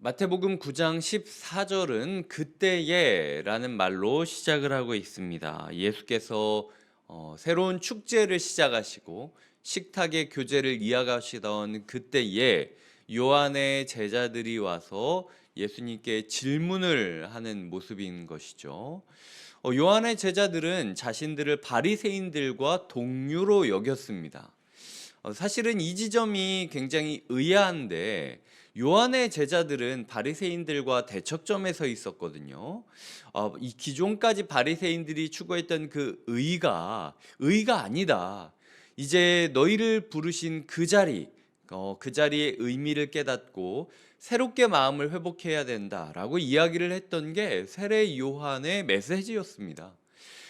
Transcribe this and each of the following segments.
마태복음 9장 14절은 그때에라는 말로 시작을 하고 있습니다. 예수께서 새로운 축제를 시작하시고 식탁의 교제를 이어가시던 그때에 요한의 제자들이 와서 예수님께 질문을 하는 모습인 것이죠. 요한의 제자들은 자신들을 바리새인들과 동류로 여겼습니다. 사실은 이 지점이 굉장히 의아한데 요한의 제자들은 바리새인들과 대척점에 서 있었거든요. 이 기존까지 바리새인들이 추구했던 그 의가 아니다. 이제 너희를 부르신 그 자리, 그 자리의 의미를 깨닫고 새롭게 마음을 회복해야 된다라고 이야기를 했던 게 세례 요한의 메시지였습니다.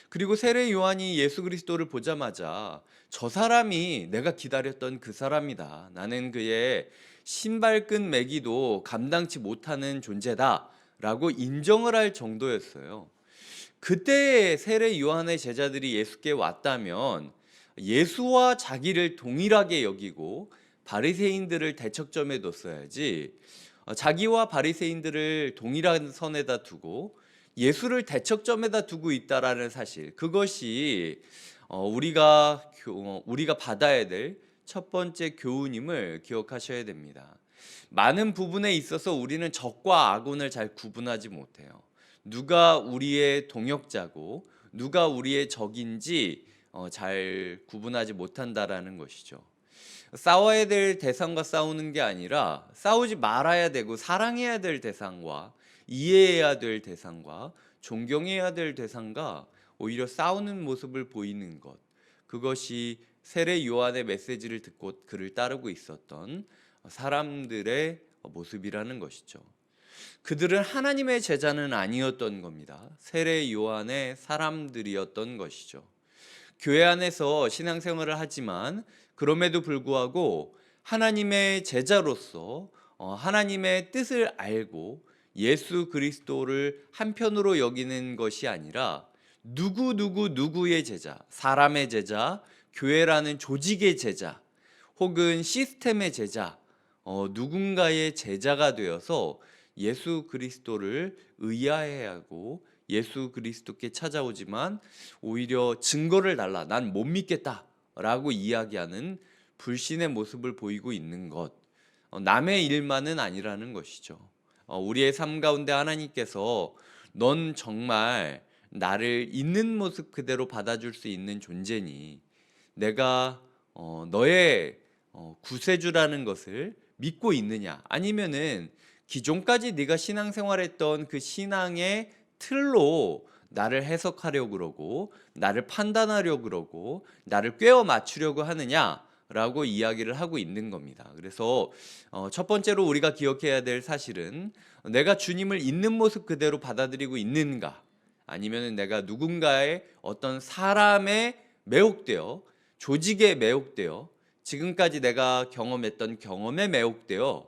그리고 세례 요한이 예수 그리스도를 보자마자 저 사람이 내가 기다렸던 그 사람이다. 나는 그의 신발끈 매기도 감당치 못하는 존재다. 라고 인정을 할 정도였어요. 그때 세례 요한의 제자들이 예수께 왔다면 예수와 자기를 동일하게 여기고 바리새인들을 대척점에 뒀어야지, 자기와 바리새인들을 동일한 선에다 두고 예수를 대척점에다 두고 있다라는 사실, 그것이 우리가 받아야 될 첫 번째 교훈임을 기억하셔야 됩니다. 많은 부분에 있어서 우리는 적과 악운을 잘 구분하지 못해요. 누가 우리의 동역자고 누가 우리의 적인지 잘 구분하지 못한다라는 것이죠. 싸워야 될 대상과 싸우는 게 아니라 싸우지 말아야 되고 사랑해야 될 대상과 이해해야 될 대상과 존경해야 될 대상과 오히려 싸우는 모습을 보이는 것, 그것이 세례 요한의 메시지를 듣고 그를 따르고 있었던 사람들의 모습이라는 것이죠. 그들은 하나님의 제자는 아니었던 겁니다. 세례 요한의 사람들이었던 것이죠. 교회 안에서 신앙생활을 하지만 그럼에도 불구하고 하나님의 제자로서 하나님의 뜻을 알고 예수 그리스도를 한편으로 여기는 것이 아니라 누구의 제자, 사람의 제자, 교회라는 조직의 제자, 혹은 시스템의 제자, 누군가의 제자가 되어서 예수 그리스도를 의아해하고 예수 그리스도께 찾아오지만 오히려 증거를 달라, 난 못 믿겠다 라고 이야기하는 불신의 모습을 보이고 있는 것, 남의 일만은 아니라는 것이죠. 우리의 삶 가운데 하나님께서 넌 정말 나를 있는 모습 그대로 받아줄 수 있는 존재니 내가 너의 구세주라는 것을 믿고 있느냐, 아니면은 기존까지 네가 신앙생활했던 그 신앙의 틀로 나를 해석하려고 그러고 나를 판단하려고 그러고 나를 꿰어 맞추려고 하느냐라고 이야기를 하고 있는 겁니다. 그래서 첫 번째로 우리가 기억해야 될 사실은 내가 주님을 있는 모습 그대로 받아들이고 있는가, 아니면 내가 누군가의 어떤 사람에 매혹되어 조직에 매혹되어 지금까지 내가 경험했던 경험에 매혹되어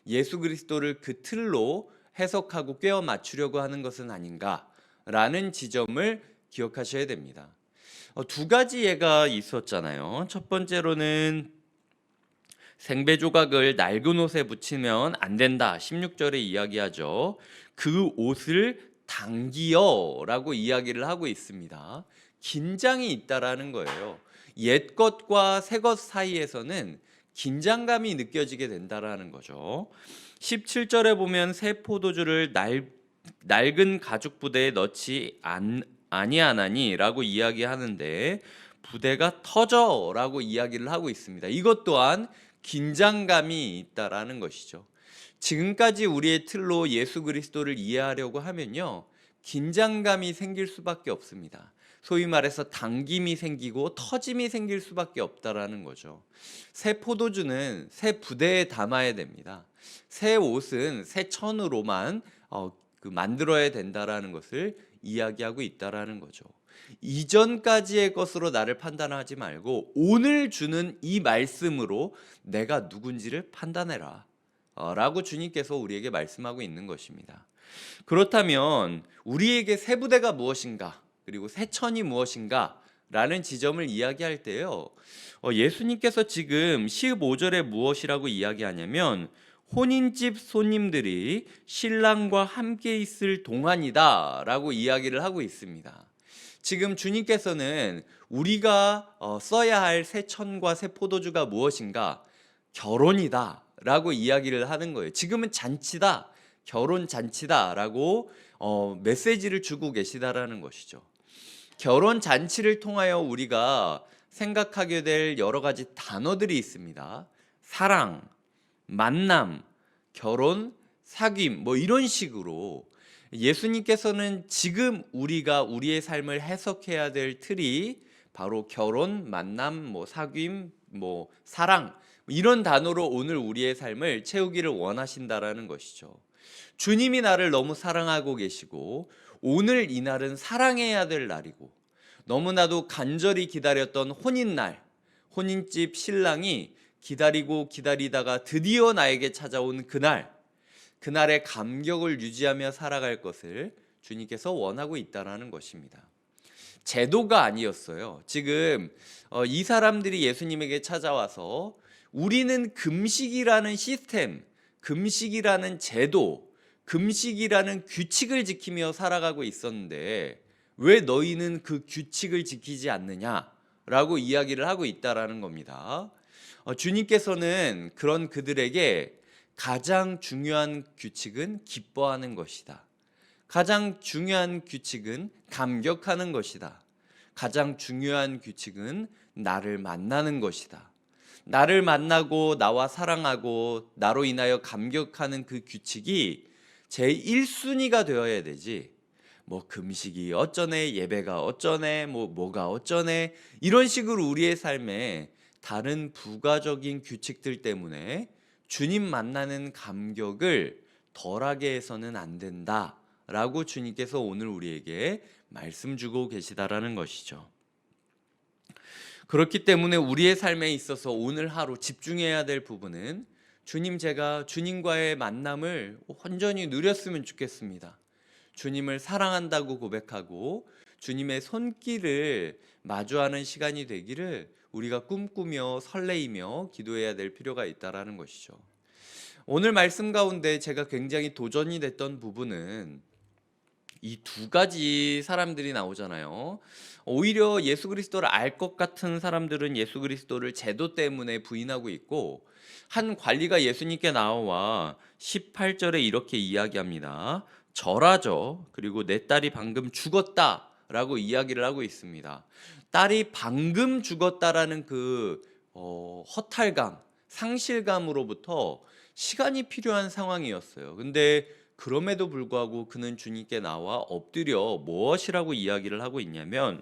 예수 그리스도를 그 틀로 해석하고 꿰어 맞추려고 하는 것은 아닌가라는 지점을 기억하셔야 됩니다. 두 가지 예가 있었잖아요. 첫 번째로는 생배 조각을 낡은 옷에 붙이면 안 된다. 16절에 이야기하죠. 그 옷을 당기어라고 이야기를 하고 있습니다. 긴장이 있다라는 거예요. 옛 것과 새 것 사이에서는 긴장감이 느껴지게 된다라는 거죠. 17절에 보면 새 포도주를 낡은 가죽 부대에 넣지 아니하나니라고 이야기하는데 부대가 터져라고 이야기를 하고 있습니다. 이것 또한 긴장감이 있다라는 것이죠. 지금까지 우리의 틀로 예수 그리스도를 이해하려고 하면요, 긴장감이 생길 수밖에 없습니다. 소위 말해서 당김이 생기고 터짐이 생길 수밖에 없다라는 거죠. 새 포도주는 새 부대에 담아야 됩니다. 새 옷은 새 천으로만 만들어야 된다라는 것을 이야기하고 있다라는 거죠. 이전까지의 것으로 나를 판단하지 말고 오늘 주는 이 말씀으로 내가 누군지를 판단해라 라고 주님께서 우리에게 말씀하고 있는 것입니다. 그렇다면 우리에게 새 부대가 무엇인가, 그리고 새 천이 무엇인가 라는 지점을 이야기할 때요, 예수님께서 지금 15절에 무엇이라고 이야기하냐면 혼인집 손님들이 신랑과 함께 있을 동안이다 라고 이야기를 하고 있습니다. 지금 주님께서는 우리가 써야 할 새 천과 새 포도주가 무엇인가? 결혼이다 라고 이야기를 하는 거예요. 지금은 잔치다, 결혼 잔치다 라고 메시지를 주고 계시다라는 것이죠. 결혼 잔치를 통하여 우리가 생각하게 될 여러 가지 단어들이 있습니다. 사랑, 만남, 결혼, 사귐 뭐 이런 식으로 예수님께서는 지금 우리가 우리의 삶을 해석해야 될 틀이 바로 결혼, 만남, 뭐 사귐, 뭐 사랑 이런 단어로 오늘 우리의 삶을 채우기를 원하신다라는 것이죠. 주님이 나를 너무 사랑하고 계시고 오늘 이 날은 사랑해야 될 날이고 너무나도 간절히 기다렸던 혼인날, 혼인집 신랑이 기다리고 기다리다가 드디어 나에게 찾아온 그날의 감격을 유지하며 살아갈 것을 주님께서 원하고 있다는 것입니다. 제도가 아니었어요. 지금 이 사람들이 예수님에게 찾아와서 우리는 금식이라는 시스템, 금식이라는 제도, 금식이라는 규칙을 지키며 살아가고 있었는데 왜 너희는 그 규칙을 지키지 않느냐라고 이야기를 하고 있다라는 겁니다. 주님께서는 그런 그들에게 가장 중요한 규칙은 기뻐하는 것이다. 가장 중요한 규칙은 감격하는 것이다. 가장 중요한 규칙은 나를 만나는 것이다. 나를 만나고 나와 사랑하고 나로 인하여 감격하는 그 규칙이 제 1순위가 되어야 되지. 뭐 금식이 어쩌네, 예배가 어쩌네, 뭐가 어쩌네 이런 식으로 우리의 삶에 다른 부가적인 규칙들 때문에 주님 만나는 감격을 덜하게 해서는 안 된다라고 주님께서 오늘 우리에게 말씀 주고 계시다라는 것이죠. 그렇기 때문에 우리의 삶에 있어서 오늘 하루 집중해야 될 부분은 제가 주님과의 만남을 온전히 누렸으면 좋겠습니다. 주님을 사랑한다고 고백하고 주님의 손길을 마주하는 시간이 되기를 우리가 꿈꾸며 설레이며 기도해야 될 필요가 있다라는 것이죠. 오늘 말씀 가운데 제가 굉장히 도전이 됐던 부분은 이 두 가지 사람들이 나오잖아요. 오히려 예수 그리스도를 알 것 같은 사람들은 예수 그리스도를 제도 때문에 부인하고 있고 한 관리가 예수님께 나와 18절에 이렇게 이야기합니다. 절하죠. 그리고 내 딸이 방금 죽었다라고 이야기를 하고 있습니다. 딸이 방금 죽었다라는 그 허탈감, 상실감으로부터 시간이 필요한 상황이었어요. 근데 그럼에도 불구하고 그는 주님께 나와 엎드려 무엇이라고 이야기를 하고 있냐면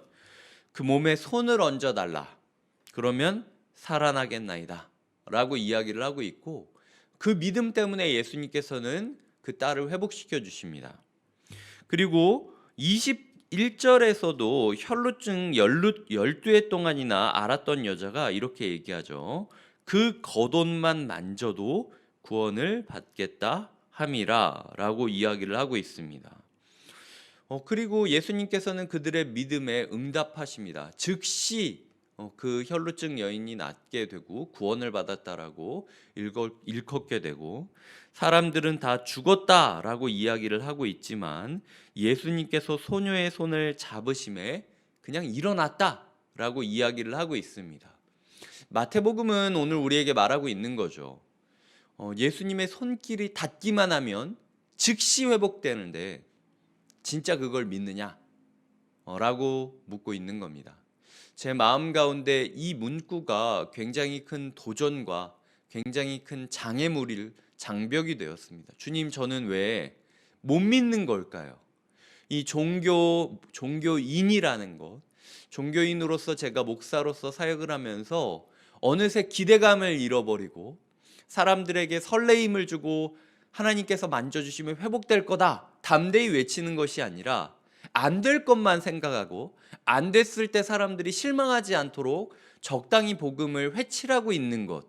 그 몸에 손을 얹어 달라. 그러면 살아나겠나이다. 라고 이야기를 하고 있고 그 믿음 때문에 예수님께서는 그 딸을 회복시켜 주십니다. 그리고 21절에서도 혈루증 12해 동안이나 앓았던 여자가 이렇게 얘기하죠. 그 겉옷만 만져도 구원을 받겠다 함이라 라고 이야기를 하고 있습니다. 그리고 예수님께서는 그들의 믿음에 응답하십니다. 즉시 그 혈루증 여인이 낫게 되고 구원을 받았다라고 일컫게 되고 사람들은 다 죽었다라고 이야기를 하고 있지만 예수님께서 소녀의 손을 잡으심에 그냥 일어났다라고 이야기를 하고 있습니다. 마태복음은 오늘 우리에게 말하고 있는 거죠. 예수님의 손길이 닿기만 하면 즉시 회복되는데 진짜 그걸 믿느냐? 라고 묻고 있는 겁니다. 제 마음 가운데 이 문구가 굉장히 큰 도전과 굉장히 큰 장벽이 되었습니다. 주님, 저는 왜 못 믿는 걸까요? 이 종교인이라는 것, 종교인으로서 제가 목사로서 사역을 하면서 어느새 기대감을 잃어버리고 사람들에게 설레임을 주고 하나님께서 만져주시면 회복될 거다 담대히 외치는 것이 아니라 안 될 것만 생각하고 안 됐을 때 사람들이 실망하지 않도록 적당히 복음을 회칠하고 있는 것,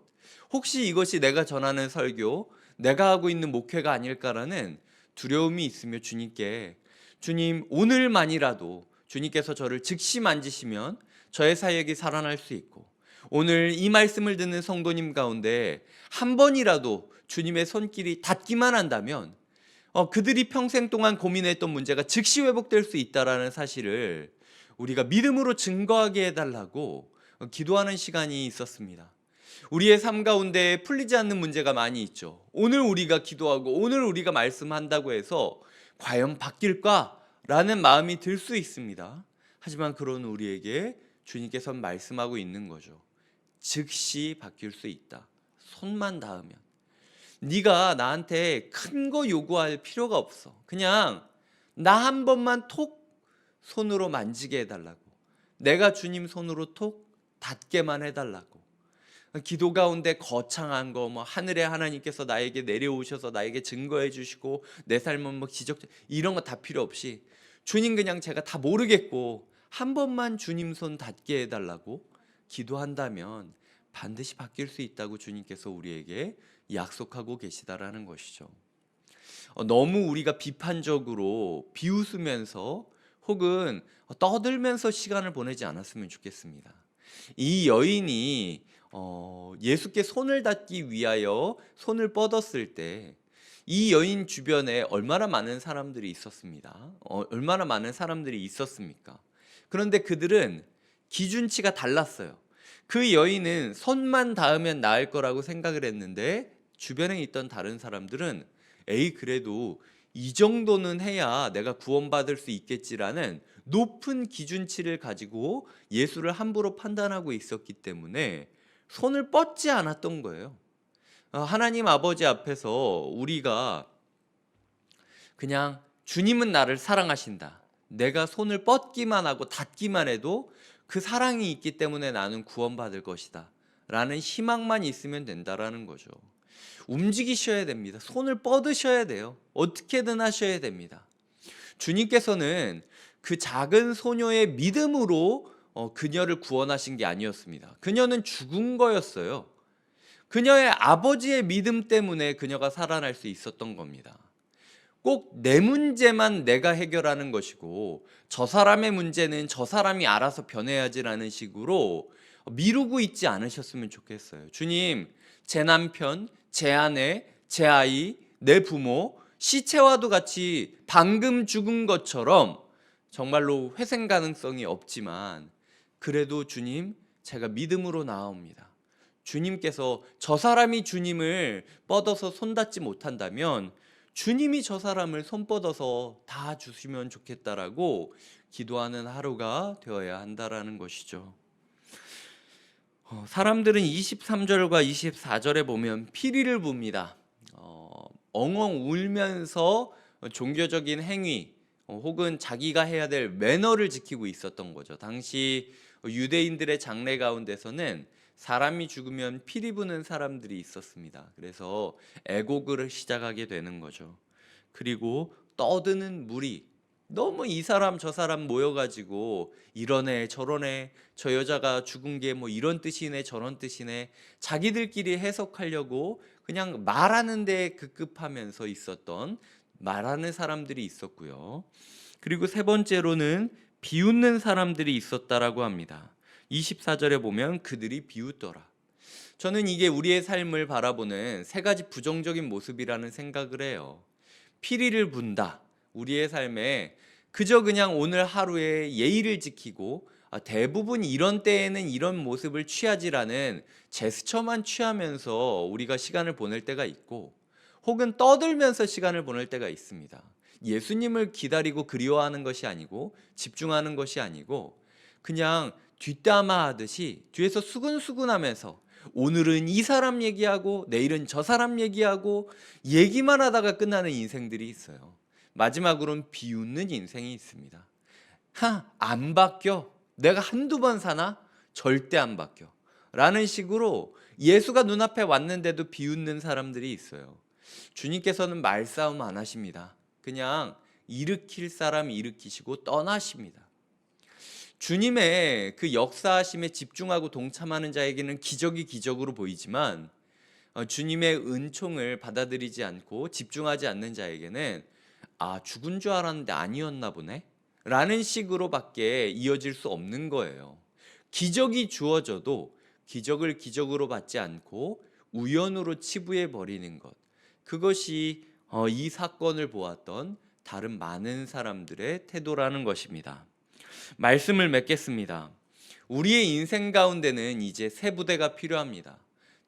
혹시 이것이 내가 전하는 설교, 내가 하고 있는 목회가 아닐까라는 두려움이 있으며 주님께 주님, 오늘만이라도 주님께서 저를 즉시 만지시면 저의 사역이 살아날 수 있고 오늘 이 말씀을 듣는 성도님 가운데 한 번이라도 주님의 손길이 닿기만 한다면 그들이 평생 동안 고민했던 문제가 즉시 회복될 수 있다라는 사실을 우리가 믿음으로 증거하게 해달라고 기도하는 시간이 있었습니다. 우리의 삶 가운데 풀리지 않는 문제가 많이 있죠. 오늘 우리가 기도하고 오늘 우리가 말씀한다고 해서 과연 바뀔까? 라는 마음이 들 수 있습니다. 하지만 그런 우리에게 주님께서는 말씀하고 있는 거죠. 즉시 바뀔 수 있다. 손만 닿으면. 네가 나한테 큰 거 요구할 필요가 없어. 그냥 나 한 번만 톡 손으로 만지게 해달라고. 내가 주님 손으로 톡 닿게만 해달라고. 기도 가운데 거창한 거, 뭐 하늘의 하나님께서 나에게 내려오셔서 나에게 증거해 주시고 내 삶은 뭐 기적 이런 거 다 필요 없이 주님 그냥 제가 다 모르겠고 한 번만 주님 손 닿게 해달라고 기도한다면 반드시 바뀔 수 있다고 주님께서 우리에게 약속하고 계시다라는 것이죠. 너무 우리가 비판적으로 비웃으면서 혹은 떠들면서 시간을 보내지 않았으면 좋겠습니다. 이 여인이 예수께 손을 닿기 위하여 손을 뻗었을 때 이 여인 주변에 얼마나 많은 사람들이 있었습니다. 얼마나 많은 사람들이 있었습니까? 그런데 그들은 기준치가 달랐어요. 그 여인은 손만 닿으면 나을 거라고 생각을 했는데 주변에 있던 다른 사람들은 에이 그래도 이 정도는 해야 내가 구원받을 수 있겠지라는 높은 기준치를 가지고 예수를 함부로 판단하고 있었기 때문에 손을 뻗지 않았던 거예요. 하나님 아버지 앞에서 우리가 그냥 주님은 나를 사랑하신다. 내가 손을 뻗기만 하고 닿기만 해도 그 사랑이 있기 때문에 나는 구원받을 것이다. 라는 희망만 있으면 된다라는 거죠. 움직이셔야 됩니다. 손을 뻗으셔야 돼요. 어떻게든 하셔야 됩니다. 주님께서는 그 작은 소녀의 믿음으로 그녀를 구원하신 게 아니었습니다. 그녀는 죽은 거였어요. 그녀의 아버지의 믿음 때문에 그녀가 살아날 수 있었던 겁니다. 꼭 내 문제만 내가 해결하는 것이고 저 사람의 문제는 저 사람이 알아서 변해야지라는 식으로 미루고 있지 않으셨으면 좋겠어요. 주님, 제 남편, 제 아내, 제 아이, 내 부모, 시체와도 같이 방금 죽은 것처럼 정말로 회생 가능성이 없지만 그래도 주님, 제가 믿음으로 나아옵니다. 주님께서 저 사람이 주님을 뻗어서 손닿지 못한다면 주님이 저 사람을 손 뻗어서 다 주시면 좋겠다라고 기도하는 하루가 되어야 한다라는 것이죠. 사람들은 23절과 24절에 보면 피리를 붑니다. 엉엉 울면서 종교적인 행위 혹은 자기가 해야 될 매너를 지키고 있었던 거죠. 당시 유대인들의 장례 가운데서는 사람이 죽으면 피리 부는 사람들이 있었습니다. 그래서 애곡을 시작하게 되는 거죠. 그리고 떠드는 무리, 너무 이 사람 저 사람 모여가지고 이러네 저러네 저 여자가 죽은 게 뭐 이런 뜻이네 저런 뜻이네 자기들끼리 해석하려고 그냥 말하는 데 급급하면서 있었던 말하는 사람들이 있었고요. 그리고 세 번째로는 비웃는 사람들이 있었다라고 합니다. 24절에 보면 그들이 비웃더라. 저는 이게 우리의 삶을 바라보는 세 가지 부정적인 모습이라는 생각을 해요. 피리를 분다. 우리의 삶에 그저 그냥 오늘 하루에 예의를 지키고 대부분 이런 때에는 이런 모습을 취하지라는 제스처만 취하면서 우리가 시간을 보낼 때가 있고 혹은 떠들면서 시간을 보낼 때가 있습니다. 예수님을 기다리고 그리워하는 것이 아니고 집중하는 것이 아니고 그냥 뒷담화 하듯이 뒤에서 수근수근하면서 오늘은 이 사람 얘기하고 내일은 저 사람 얘기하고 얘기만 하다가 끝나는 인생들이 있어요. 마지막으로는 비웃는 인생이 있습니다. 안 바뀌어. 내가 한두 번 사나? 절대 안 바뀌어. 라는 식으로 예수가 눈앞에 왔는데도 비웃는 사람들이 있어요. 주님께서는 말싸움 안 하십니다. 그냥 일으킬 사람 일으키시고 떠나십니다. 주님의 그 역사하심에 집중하고 동참하는 자에게는 기적이 기적으로 보이지만 주님의 은총을 받아들이지 않고 집중하지 않는 자에게는 죽은 줄 알았는데 아니었나 보네 라는 식으로밖에 이어질 수 없는 거예요. 기적이 주어져도 기적을 기적으로 받지 않고 우연으로 치부해 버리는 것, 그것이 이 사건을 보았던 다른 많은 사람들의 태도라는 것입니다. 말씀을 맺겠습니다. 우리의 인생 가운데는 이제 새 부대가 필요합니다.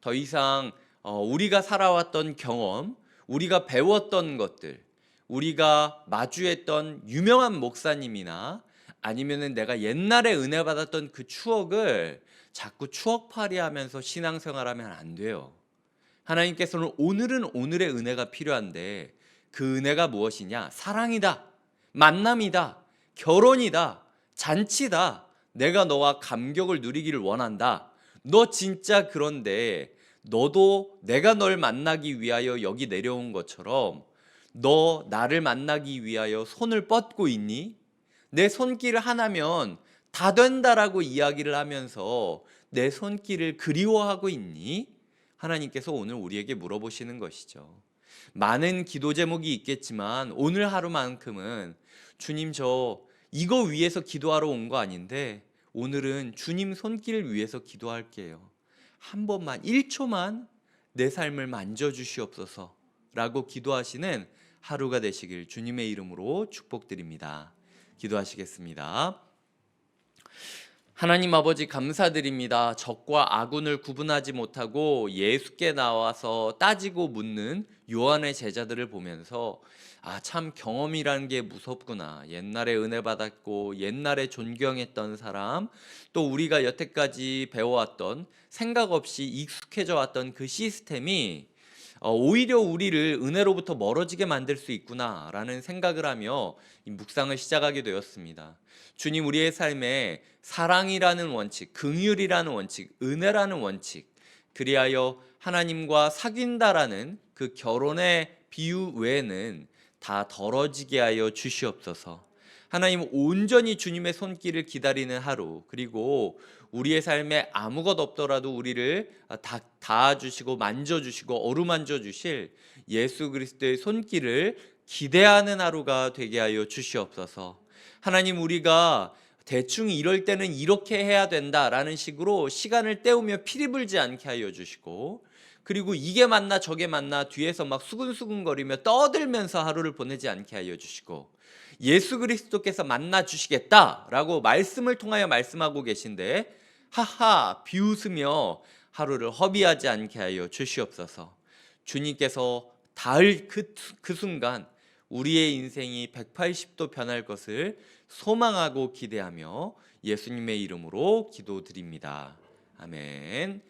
더 이상 우리가 살아왔던 경험, 우리가 배웠던 것들, 우리가 마주했던 유명한 목사님이나 아니면은 내가 옛날에 은혜 받았던 그 추억을 자꾸 추억팔이 하면서 신앙생활하면 안 돼요. 하나님께서는 오늘은 오늘의 은혜가 필요한데, 그 은혜가 무엇이냐? 사랑이다, 만남이다, 결혼이다, 잔치다. 내가 너와 감격을 누리기를 원한다. 너 진짜 그런데 너도 내가 널 만나기 위하여 여기 내려온 것처럼 너 나를 만나기 위하여 손을 뻗고 있니? 내 손길 하나면 다 된다라고 이야기를 하면서 내 손길을 그리워하고 있니? 하나님께서 오늘 우리에게 물어보시는 것이죠. 많은 기도 제목이 있겠지만 오늘 하루만큼은 주님, 저 이거 위해서 기도하러 온 거 아닌데 오늘은 주님 손길 위해서 기도할게요. 한 번만, 1초만 내 삶을 만져주시옵소서 라고 기도하시는 하루가 되시길 주님의 이름으로 축복드립니다. 기도하시겠습니다. 하나님 아버지, 감사드립니다. 적과 아군을 구분하지 못하고 예수께 나와서 따지고 묻는 요한의 제자들을 보면서 참 경험이라는 게 무섭구나. 옛날에 은혜 받았고 옛날에 존경했던 사람, 또 우리가 여태까지 배워왔던 생각 없이 익숙해져 왔던 그 시스템이 오히려 우리를 은혜로부터 멀어지게 만들 수 있구나라는 생각을 하며 이 묵상을 시작하게 되었습니다. 주님, 우리의 삶에 사랑이라는 원칙, 긍휼이라는 원칙, 은혜라는 원칙, 그리하여 하나님과 사귄다라는 그 결혼의 비유 외에는 다 덜어지게 하여 주시옵소서. 하나님, 온전히 주님의 손길을 기다리는 하루, 그리고 우리의 삶에 아무것 없더라도 우리를 닿아주시고 만져주시고 어루만져 주실 예수 그리스도의 손길을 기대하는 하루가 되게 하여 주시옵소서. 하나님, 우리가 대충 이럴 때는 이렇게 해야 된다라는 식으로 시간을 때우며 피리 불지 않게 하여 주시고, 그리고 이게 맞나 저게 맞나 뒤에서 막 수근수근거리며 떠들면서 하루를 보내지 않게 하여 주시고, 예수 그리스도께서 만나 주시겠다라고 말씀을 통하여 말씀하고 계신데 하하 비웃으며 하루를 허비하지 않게 하여 주시옵소서. 주님께서 닿을 그 순간 우리의 인생이 180도 변할 것을 소망하고 기대하며 예수님의 이름으로 기도드립니다. 아멘.